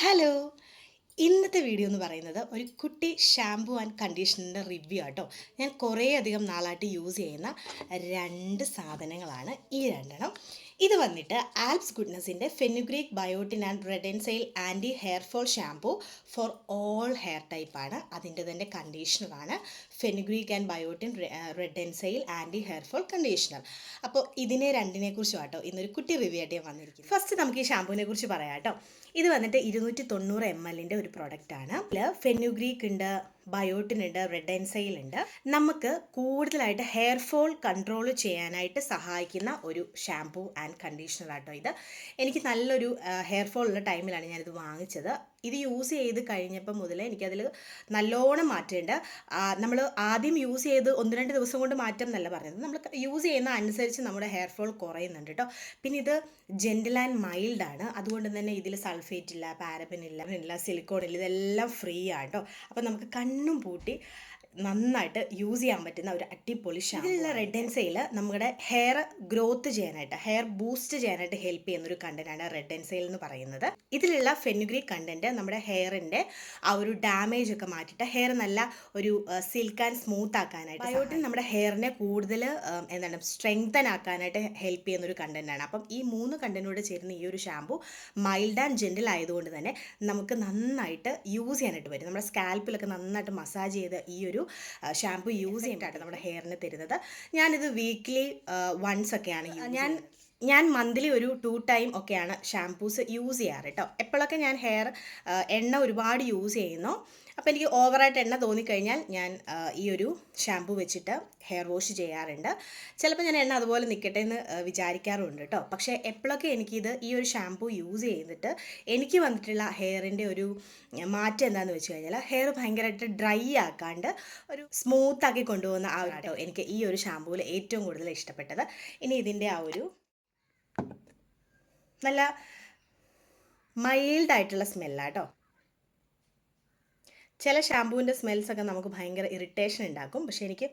Hello, ഇന്നത്തെ video എന്ന് പറയുന്നത് ഒരു കുട്ടി ഷാംപൂ ആൻഡ് കണ്ടീഷണറിൻ്റെ റിവ്യൂ ആട്ടോ. ഞാൻ കുറേ അധികം നാളായിട്ട് യൂസ് ചെയ്യുന്ന രണ്ട് സാധനങ്ങളാണ് ഈ രണ്ടെണ്ണം. ഇത് വന്നിട്ട് ആൽപ്സ് ഗുഡ്നസിൻ്റെ fenugreek biotin and redensyl anti hair fall shampoo for all hair ടൈപ്പാണ്. അതിൻ്റെ തന്നെ കണ്ടീഷണറാണ് fenugreek and biotin redensyl anti hair fall conditioner. അപ്പോൾ ഇതിനെ രണ്ടിനെ കുറിച്ചും ആട്ടോ ഇന്നൊരു കുട്ടി റിവ്യൂ ആയിട്ട് ഞാൻ വന്നിരിക്കുന്നത്. ഫസ്റ്റ് നമുക്ക് ഈ ഷാമ്പൂവിനെ കുറിച്ച് പറയാം കേട്ടോ. ഇത് വന്നിട്ട് 290 ml ഒരു പ്രൊഡക്റ്റാണ്. ഇതിൽ ഫെനുഗ്രീക്ക് ഉണ്ട്, ബയോട്ടിൻ ഉണ്ട്, റെഡൻസൈൽ ഉണ്ട്. നമുക്ക് കൂടുതലായിട്ട് ഹെയർ ഫോൾ കൺട്രോൾ ചെയ്യാനായിട്ട് സഹായിക്കുന്ന ഒരു ഷാംപൂ ആൻഡ് കണ്ടീഷണർ ആട്ടോ ഇത്. എനിക്ക് നല്ലൊരു ഹെയർ ഫോൾ ഉള്ള ടൈമിലാണ് ഞാനിത് വാങ്ങിച്ചത്. ഇത് യൂസ് ചെയ്ത് കഴിഞ്ഞപ്പോൾ മുതൽ എനിക്കതിൽ നല്ലോണം മാറ്റമുണ്ട്. നമ്മൾ ആദ്യം യൂസ് ചെയ്ത് 1-2 ദിവസം കൊണ്ട് മാറ്റം എന്നല്ല പറഞ്ഞത്, നമ്മൾ യൂസ് ചെയ്യുന്ന അനുസരിച്ച് നമ്മുടെ ഹെയർ ഫോൾ കുറയുന്നുണ്ട് കേട്ടോ. പിന്നെ ഇത് ജെൻറ്റിൽ ആൻഡ് മൈൽഡാണ്, അതുകൊണ്ട് തന്നെ ഇതിൽ സൾഫേറ്റ് ഇല്ല, പാരബൻ ഇല്ല, സിലിക്കോൺ ഇല്ല, ഇതെല്ലാം ഫ്രീ ആണ് കേട്ടോ. അപ്പോൾ നമുക്ക് കണ്ണും പൂട്ടി നന്നായിട്ട് യൂസ് ചെയ്യാൻ പറ്റുന്ന ഒരു അടിപൊളി ഷാമ്പൂ. ഇതിലുള്ള റെഡൻസൈൽ നമ്മുടെ ഹെയർ ഗ്രോത്ത് ചെയ്യാനായിട്ട്, ഹെയർ ബൂസ്റ്റ് ചെയ്യാനായിട്ട് ഹെൽപ്പ് ചെയ്യുന്ന ഒരു കണ്ടന്റാണ് റെഡൻസൈൽ എന്ന് പറയുന്നത്. ഇതിലുള്ള ഫെനുഗ്രീക്ക് കണ്ടന്റ് നമ്മുടെ ഹെയറിൻ്റെ ആ ഒരു ഡാമേജ് ഒക്കെ മാറ്റിയിട്ട് ഹെയർ നല്ല ഒരു സിൽക്ക് ആൻഡ് സ്മൂത്ത് ആക്കാനായിട്ട്, ബയോട്ടിൻ നമ്മുടെ ഹെയറിനെ കൂടുതൽ സ്ട്രെങ്തൻ ആക്കാനായിട്ട് ഹെൽപ്പ് ചെയ്യുന്ന ഒരു കണ്ടന്റാണ്. അപ്പം ഈ 3 കണ്ടന്റോട് ചേരുന്ന ഈ ഒരു ഷാമ്പൂ മൈൽഡ് ആൻഡ് ജെന്റിൽ ആയതുകൊണ്ട് തന്നെ നമുക്ക് നന്നായിട്ട് യൂസ് ചെയ്യാനായിട്ട് വരും. നമ്മുടെ സ്കാൽപ്പിലൊക്കെ നന്നായിട്ട് മസാജ് ചെയ്ത് ഈ ഒരു ഷാമ്പൂ യൂസ് ചെയ്യാനായിട്ട് നമ്മുടെ ഹെയറിന് തരുന്നത്. ഞാനിത് വീക്ക്ലി വൺസ് ഒക്കെയാണ് ഞാൻ മന്ത്ലി ഒരു 2 ടൈം ഒക്കെയാണ് ഷാംപൂസ് യൂസ് ചെയ്യാറ് കേട്ടോ. എപ്പോഴൊക്കെ ഞാൻ എണ്ണ ഒരുപാട് യൂസ് ചെയ്യുന്നു, അപ്പോൾ എനിക്ക് ഓവറായിട്ട് എണ്ണ തോന്നിക്കഴിഞ്ഞാൽ ഞാൻ ഈ ഒരു ഷാംപൂ വെച്ചിട്ട് ഹെയർ വാഷ് ചെയ്യാറുണ്ട്. ചിലപ്പോൾ ഞാൻ എണ്ണ അതുപോലെ നിൽക്കട്ടെ എന്ന് വിചാരിക്കാറുണ്ട് കേട്ടോ. പക്ഷേ എപ്പോഴൊക്കെ ഈ ഒരു ഷാംപൂ യൂസ് ചെയ്തിട്ട് എനിക്ക് വന്നിട്ടുള്ള ഹെയറിൻ്റെ ഒരു മാറ്റം എന്താണെന്ന് വെച്ച് കഴിഞ്ഞാൽ, ഹെയർ ഭയങ്കരമായിട്ട് ഡ്രൈ ആക്കാണ്ട് ഒരു സ്മൂത്താക്കി കൊണ്ടുപോകുന്ന ആ ഒരു കേട്ടോ എനിക്ക് ഈ ഒരു ഷാംപൂവിൽ ഏറ്റവും കൂടുതൽ ഇഷ്ടപ്പെട്ടത്. ഇനി ഇതിൻ്റെ ആ ഒരു നല്ല മൈൽഡായിട്ടുള്ള സ്മെല്ലാട്ടോ. ചില ഷാമ്പൂവിൻ്റെ സ്മെൽസൊക്കെ നമുക്ക് ഭയങ്കര ഇറിറ്റേഷൻ ഉണ്ടാക്കും, പക്ഷേ എനിക്ക്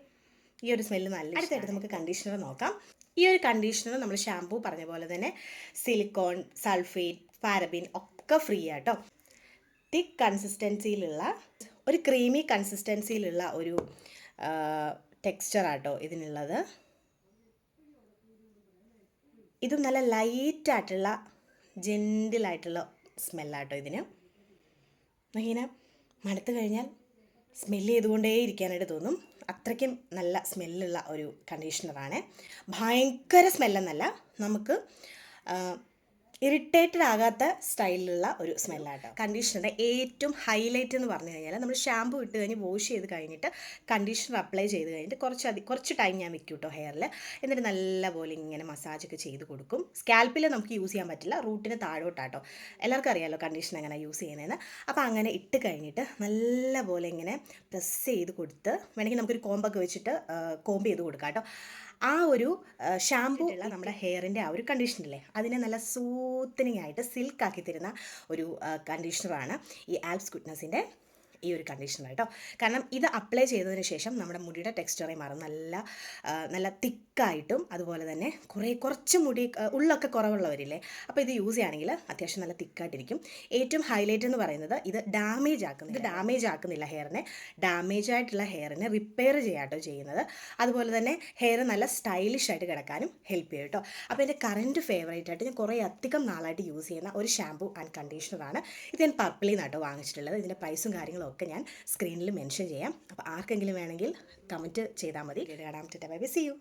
ഈ ഒരു സ്മെല്ല് നല്ല. അടുത്തായിട്ട് നമുക്ക് കണ്ടീഷണർ നോക്കാം. ഈ ഒരു കണ്ടീഷണർ നമ്മൾ ഷാമ്പൂ പറഞ്ഞ പോലെ തന്നെ സിലിക്കോൺ, സൾഫേറ്റ്, പാരബിൻ ഒക്കെ ഫ്രീ ആട്ടോ. തിക്ക് കൺസിസ്റ്റൻസിയിലുള്ള ഒരു ക്രീമി കൺസിസ്റ്റൻസിയിലുള്ള ഒരു ടെക്സ്ചറാട്ടോ ഇതിനുള്ളത്. ഇതും നല്ല ലൈറ്റായിട്ടുള്ള ജെൻറ്റിലായിട്ടുള്ള സ്മെല്ലാട്ടോ ഇതിന്. ഇങ്ങനെ മണത്ത് കഴിഞ്ഞാൽ സ്മെല്ല് ചെയ്തുകൊണ്ടേ ഇരിക്കാനായിട്ട് തോന്നും, അത്രയ്ക്കും നല്ല സ്മെല്ലുള്ള ഒരു കണ്ടീഷണറാണ്. ഭയങ്കര സ്മെല്ലെന്നല്ല, നമുക്ക് ഇറിറ്റേറ്റഡ് ആകാത്ത സ്റ്റൈലിലുള്ള ഒരു സ്മെല്ലാട്ടോ. കണ്ടീഷണറുടെ ഏറ്റവും ഹൈലൈറ്റ് എന്ന് പറഞ്ഞു കഴിഞ്ഞാൽ, നമ്മൾ ഷാമ്പൂ ഇട്ട് കഴിഞ്ഞ് വാഷ് ചെയ്ത് കഴിഞ്ഞിട്ട് കണ്ടീഷണർ അപ്ലൈ ചെയ്ത് കഴിഞ്ഞിട്ട് കുറച്ച് ടൈം ഞാൻ വെക്കും കേട്ടോ ഹെയറിൽ. എന്നിട്ട് നല്ലപോലെ ഇങ്ങനെ മസാജൊക്കെ ചെയ്ത് കൊടുക്കും. സ്കാൽപ്പിൽ നമുക്ക് യൂസ് ചെയ്യാൻ പറ്റില്ല, റൂട്ടിന് താഴോട്ടാട്ടോ. എല്ലാവർക്കും അറിയാമല്ലോ കണ്ടീഷണർ എങ്ങനെ യൂസ് ചെയ്യുന്നതെന്ന്. അപ്പോൾ അങ്ങനെ ഇട്ട് കഴിഞ്ഞിട്ട് നല്ലപോലെ ഇങ്ങനെ പ്രസ് ചെയ്ത് കൊടുത്ത്, വേണമെങ്കിൽ നമുക്കൊരു കോമ്പൊക്കെ വെച്ചിട്ട് കോമ്പ് ചെയ്ത് കൊടുക്കാം കേട്ടോ. ആ ഒരു ഷാമ്പൂ നമ്മുടെ ഹെയറിൻ്റെ ആ ഒരു കണ്ടീഷണറില്ലേ, അതിനെ നല്ല സൂത്തനിങ് ആയിട്ട് സിൽക്കാക്കി തരുന്ന ഒരു കണ്ടീഷണറാണ് ഈ ആൽപ്സ് ഗുഡ്നസിൻ്റെ ഈ ഒരു കണ്ടീഷണർ കേട്ടോ. കാരണം ഇത് അപ്ലൈ ചെയ്തതിന് ശേഷം നമ്മുടെ മുടിയുടെ ടെക്സ്ചറെ മാറും, നല്ല തിക്കായിട്ടും. അതുപോലെ തന്നെ കുറച്ച് മുടി ഉള്ളൊക്കെ കുറവുള്ളവരില്ലേ, അപ്പോൾ ഇത് യൂസ് ചെയ്യുകയാണെങ്കിൽ അത്യാവശ്യം നല്ല തിക്കായിട്ടിരിക്കും. ഏറ്റവും ഹൈലൈറ്റ് എന്ന് പറയുന്നത് ഇത് ഡാമേജ് ആക്കുന്നില്ല ഹെയറിനെ. ഡാമേജ് ആയിട്ടുള്ള ഹെയറിനെ റിപ്പയർ ചെയ്യാട്ടോ ചെയ്യുന്നത്. അതുപോലെ തന്നെ ഹെയർ നല്ല സ്റ്റൈലിഷ് ആയിട്ട് കിടക്കാനും ഹെൽപ്പ് ചെയ്യും കേട്ടോ. അപ്പോൾ എൻ്റെ കറൻറ്റ് ഫേവറേറ്റ് ആയിട്ട് ഞാൻ കുറേ അധികം നാളായിട്ട് യൂസ് ചെയ്യുന്ന ഒരു ഷാമ്പൂ ആൻഡ് കണ്ടീഷണറാണ് ഇത്. ഞാൻ പർപ്പിളിൽ നിന്നാട്ടോ വാങ്ങിച്ചിട്ടുള്ളത്. ഇതിൻ്റെ പ്രൈസും കാര്യങ്ങളും ഒക്കെ ഞാൻ സ്ക്രീനിൽ മെൻഷൻ ചെയ്യാം. അപ്പോൾ ആർക്കെങ്കിലും വേണമെങ്കിൽ കമൻറ്റ് ചെയ്താൽ മതി. കാണാം. Bye bye, see U.